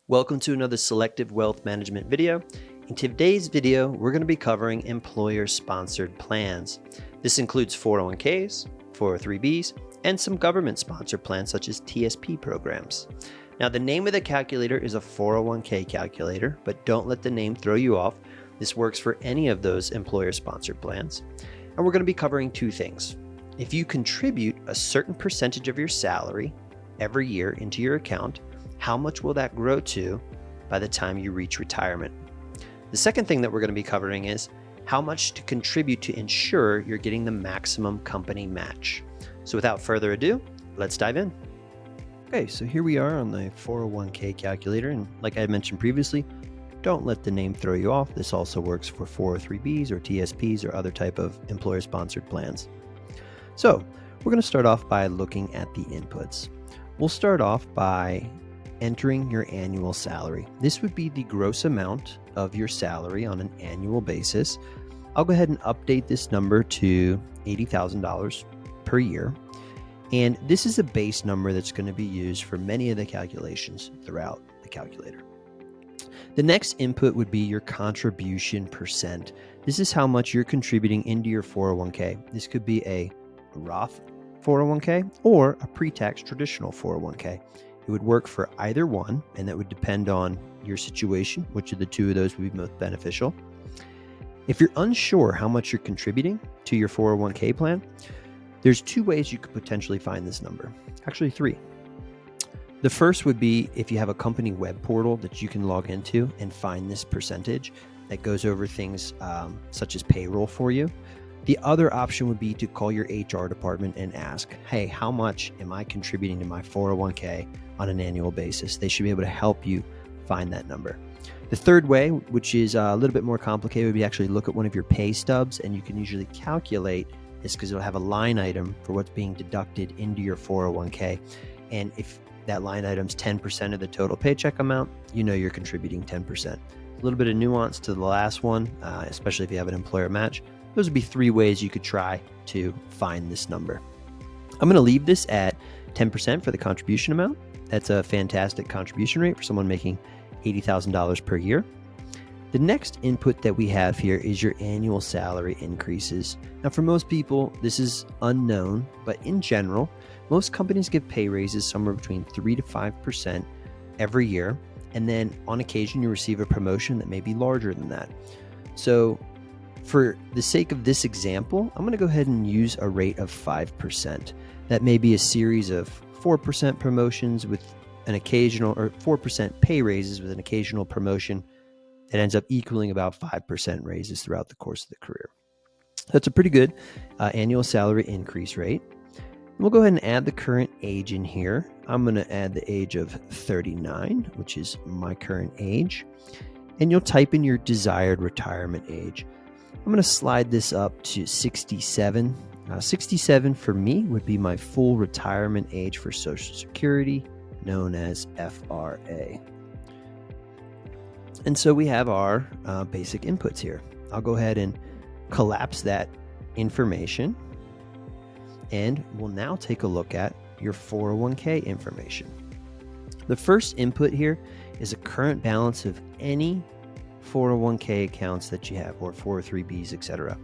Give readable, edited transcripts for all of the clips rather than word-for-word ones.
Welcome to another selective wealth management video. In today's video, we're going to be covering employer-sponsored plans. This includes 401ks, 403bs, and some government-sponsored plans such as TSP programs. Now, the name of the calculator is a 401k calculator, but don't let the name throw you off. This works for any of those employer-sponsored plans. And we're going to be covering two things. If you contribute a certain percentage of your salary every year into your account, how much will that grow to by the time you reach retirement? The second thing that we're going to be covering is how much to contribute to ensure you're getting the maximum company match. So without further ado, let's dive in. Okay, so here we are on the 401k calculator. And like I mentioned previously, don't let the name throw you off. This also works for 403bs or TSPs or other type of employer-sponsored plans. So we're going to start off by looking at the inputs. We'll start off by entering your annual salary. This would be the gross amount of your salary on an annual basis. I'll go ahead and update this number to $80,000 per year. And this is a base number that's going to be used for many of the calculations throughout the calculator. The next input would be your contribution percent. This is how much you're contributing into your 401k. This could be a Roth 401k or a pre-tax traditional 401k. It would work for either one, and that would depend on your situation, which of the two of those would be most beneficial. If you're unsure how much you're contributing to your 401k plan, there's two ways you could potentially find this number. Actually, three. The first would be if you have a company web portal that you can log into and find this percentage that goes over things such as payroll for you. The other option would be to call your HR department and ask, hey, how much am I contributing to my 401k on an annual basis? They should be able to help you find that number. The third way, which is a little bit more complicated, would be actually look at one of your pay stubs, and you can usually calculate this because it'll have a line item for what's being deducted into your 401k. And if that line item's 10% of the total paycheck amount, you know you're contributing 10%. A little bit of nuance to the last one, especially if you have an employer match. Those would be three ways you could try to find this number. I'm going to leave this at 10% for the contribution amount. That's a fantastic contribution rate for someone making $80,000 per year. The next input that we have here is your annual salary increases. Now, for most people, this is unknown, but in general, most companies give pay raises somewhere between 3 to 5% every year. And then on occasion, you receive a promotion that may be larger than that. So for the sake of this example, I'm going to go ahead and use a rate of 5%. That may be a series of 4% promotions with an occasional, or 4% pay raises with an occasional promotion that ends up equaling about 5% raises throughout the course of the career. That's a pretty good annual salary increase rate. We'll go ahead and add the current age in here. I'm going to add the age of 39, which is my current age. And you'll type in your desired retirement age. I'm going to slide this up to 67. 67 for me would be my full retirement age for Social Security, known as FRA. And so we have our basic inputs here. I'll go ahead and collapse that information. And we'll now take a look at your 401k information. The first input here is a current balance of any 401k accounts that you have, or 403bs, etc.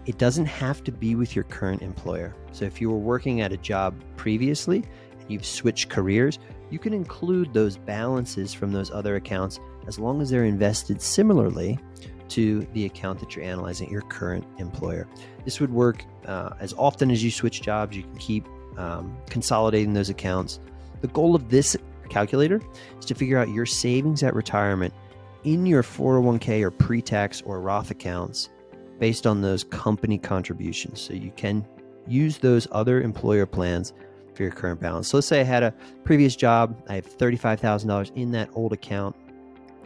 It doesn't have to be with your current employer. So if you were working at a job previously and you've switched careers, you can include those balances from those other accounts as long as they're invested similarly to the account that you're analyzing at your current employer. This would work as often as you switch jobs. You can keep consolidating those accounts. The goal of this calculator is to figure out your savings at retirement in your 401k or pre-tax or Roth accounts based on those company contributions. So you can use those other employer plans for your current balance. So let's say I had a previous job. I have $35,000 in that old account.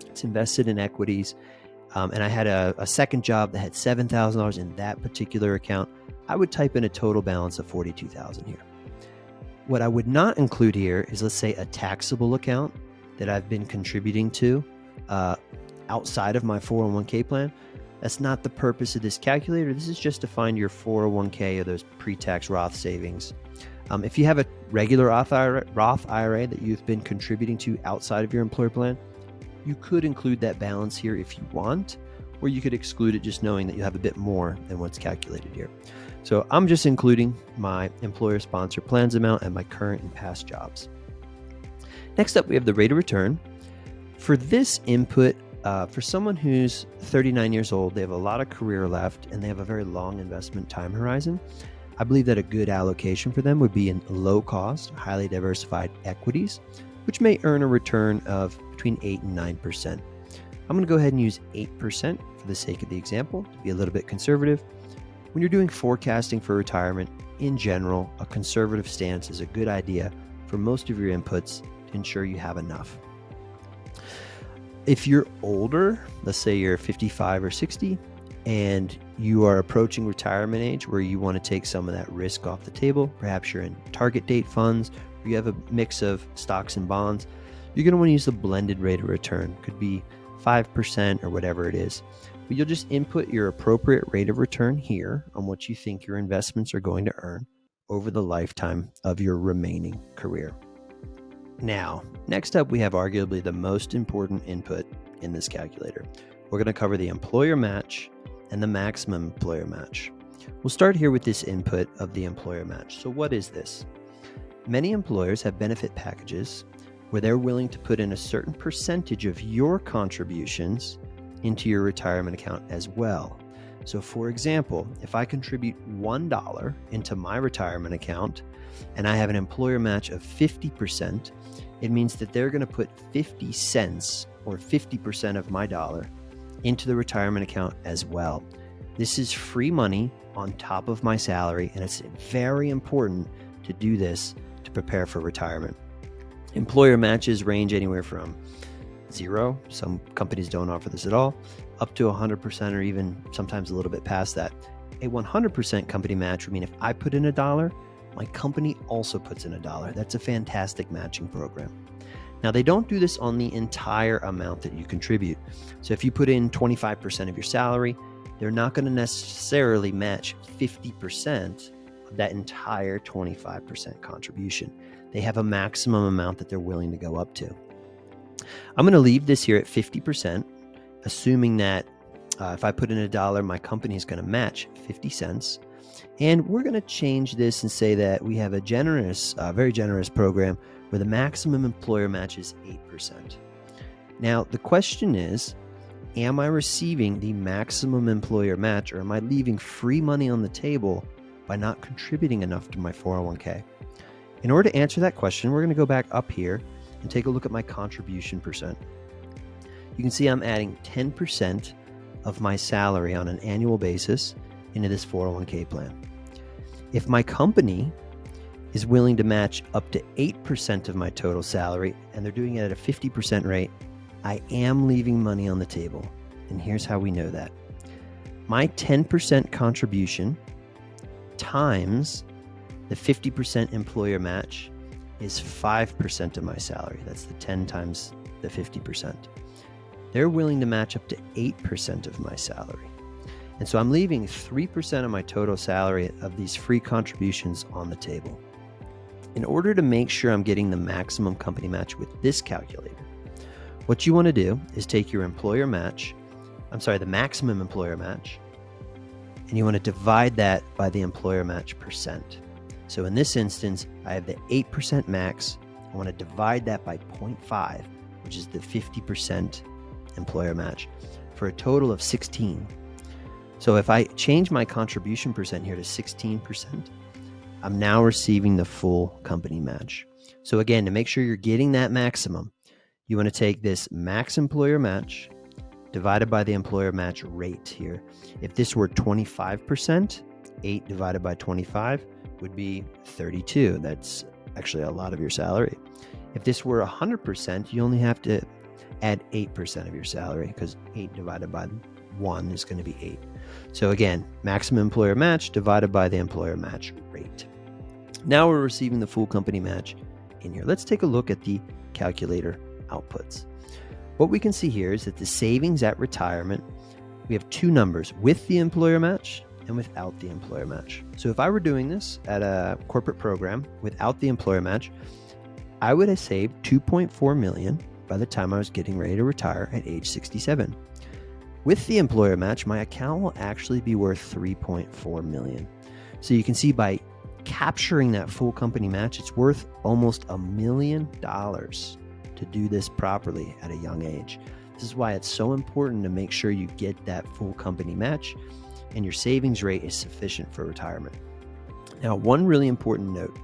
It's invested in equities. And I had a second job that had $7,000 in that particular account. I would type in a total balance of $42,000 here. What I would not include here is, let's say, a taxable account that I've been contributing to outside of my 401k plan. That's not the purpose of this calculator. This is just to find your 401k or those pre-tax Roth savings If you have a regular Roth IRA that you've been contributing to outside of your employer plan, you could include that balance here if you want, or you could exclude it just knowing that you have a bit more than what's calculated here. So I'm just including my employer-sponsored plans amount and my current and past jobs. Next up, we have the rate of return. For this input, for someone who's 39 years old, they have a lot of career left, and they have a very long investment time horizon. I believe that a good allocation for them would be in low-cost, highly diversified equities, which may earn a return of between 8 and 9%. I'm going to go ahead and use 8% for the sake of the example, to be a little bit conservative. When you're doing forecasting for retirement, in general, a conservative stance is a good idea for most of your inputs to ensure you have enough. If you're older, let's say you're 55 or 60, and you are approaching retirement age where you want to take some of that risk off the table, perhaps you're in target date funds, or you have a mix of stocks and bonds, you're going to want to use the blended rate of return. Could be 5% or whatever it is. But you'll just input your appropriate rate of return here on what you think your investments are going to earn over the lifetime of your remaining career. Now, next up, we have arguably the most important input in this calculator. We're going to cover the employer match and the maximum employer match. We'll start here with this input of the employer match. So what is this? Many employers have benefit packages where they're willing to put in a certain percentage of your contributions into your retirement account as well. So for example, if I contribute $1 into my retirement account and I have an employer match of 50%, it means that they're going to put 50 cents or 50% of my dollar into the retirement account as well. This is free money on top of my salary, and it's very important to do this to prepare for retirement. Employer matches range anywhere from 0, some companies don't offer this at all, up to 100% or even sometimes a little bit past that. A 100% company match would mean if I put in $1, my company also puts in $1. That's a fantastic matching program. Now, they don't do this on the entire amount that you contribute. So if you put in 25% of your salary, they're not going to necessarily match 50% of that entire 25% contribution. They have a maximum amount that they're willing to go up to. I'm going to leave this here at 50%, assuming that if I put in $1, my company is going to match 50 cents. And we're going to change this and say that we have a generous, very generous program where the maximum employer match is 8%. Now, the question is, am I receiving the maximum employer match, or am I leaving free money on the table by not contributing enough to my 401k? In order to answer that question, we're going to go back up here and take a look at my contribution percent. You can see I'm adding 10% of my salary on an annual basis into this 401k plan. If my company is willing to match up to 8% of my total salary, and they're doing it at a 50% rate, I am leaving money on the table. And here's how we know that. My 10% contribution times the 50% employer match is 5% of my salary. That's the 10 times the 50%. They're willing to match up to 8% of my salary. And so I'm leaving 3% of my total salary of these free contributions on the table. In order to make sure I'm getting the maximum company match with this calculator, what you want to do is take your employer match, the maximum employer match, and you want to divide that by the employer match percent. So in this instance, I have the 8% max. I want to divide that by 0.5, which is the 50% employer match, for a total of 16. So if I change my contribution percent here to 16%, I'm now receiving the full company match. So again, to make sure you're getting that maximum, you want to take this max employer match divided by the employer match rate here. If this were 25%, 8 divided by 25 would be 32. That's actually a lot of your salary. If this were 100%, you only have to add 8% of your salary, because 8 divided by 1 is going to be 8. So again, maximum employer match divided by the employer match rate. Now we're receiving the full company match in here. Let's take a look at the calculator outputs. What we can see here is that the savings at retirement, we have two numbers with the employer match and without the employer match. So if I were doing this at a corporate program without the employer match, I would have saved $2.4 million by the time I was getting ready to retire at age 67. With the employer match, my account will actually be worth $3.4 million. So you can see by capturing that full company match, it's worth almost $1 million to do this properly at a young age. This is why it's so important to make sure you get that full company match and your savings rate is sufficient for retirement. Now, one really important note.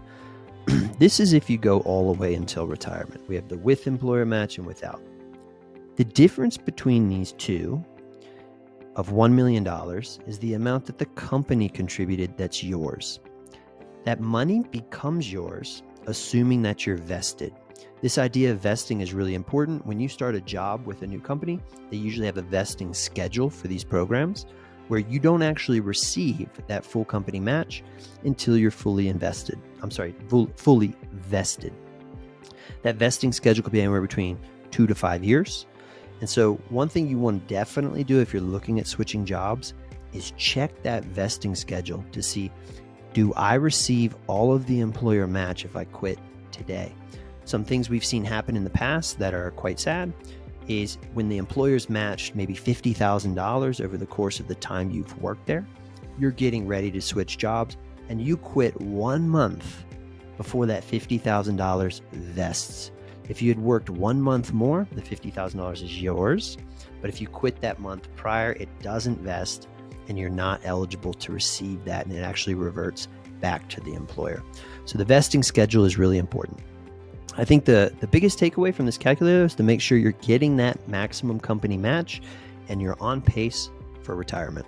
This is if you go all the way until retirement. We have the with employer match and without. The difference between these two of $1 million is the amount that the company contributed that's yours. That money becomes yours, assuming that you're vested. This idea of vesting is really important. When you start a job with a new company, they usually have a vesting schedule for these programs where you don't actually receive that full company match until you're fully vested. That vesting schedule could be anywhere between 2 to 5 years. And so one thing you want to definitely do if you're looking at switching jobs is check that vesting schedule to see, do I receive all of the employer match if I quit today? Some things we've seen happen in the past that are quite sad is when the employer's matched maybe $50,000 over the course of the time you've worked there, you're getting ready to switch jobs and you quit 1 month before that $50,000 vests. If you had worked 1 month more, the $50,000 is yours. But if you quit that month prior, it doesn't vest and you're not eligible to receive that, and it actually reverts back to the employer. So the vesting schedule is really important. I think the biggest takeaway from this calculator is to make sure you're getting that maximum company match and you're on pace for retirement.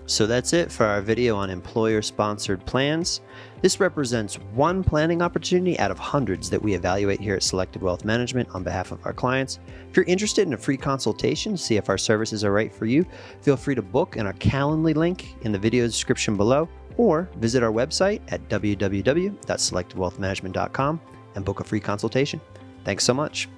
So that's it for our video on employer-sponsored plans. This represents one planning opportunity out of hundreds that we evaluate here at Selective Wealth Management on behalf of our clients. If you're interested in a free consultation to see if our services are right for you, feel free to book in our Calendly link in the video description below, or visit our website at www.selectivewealthmanagement.com and book a free consultation. Thanks so much.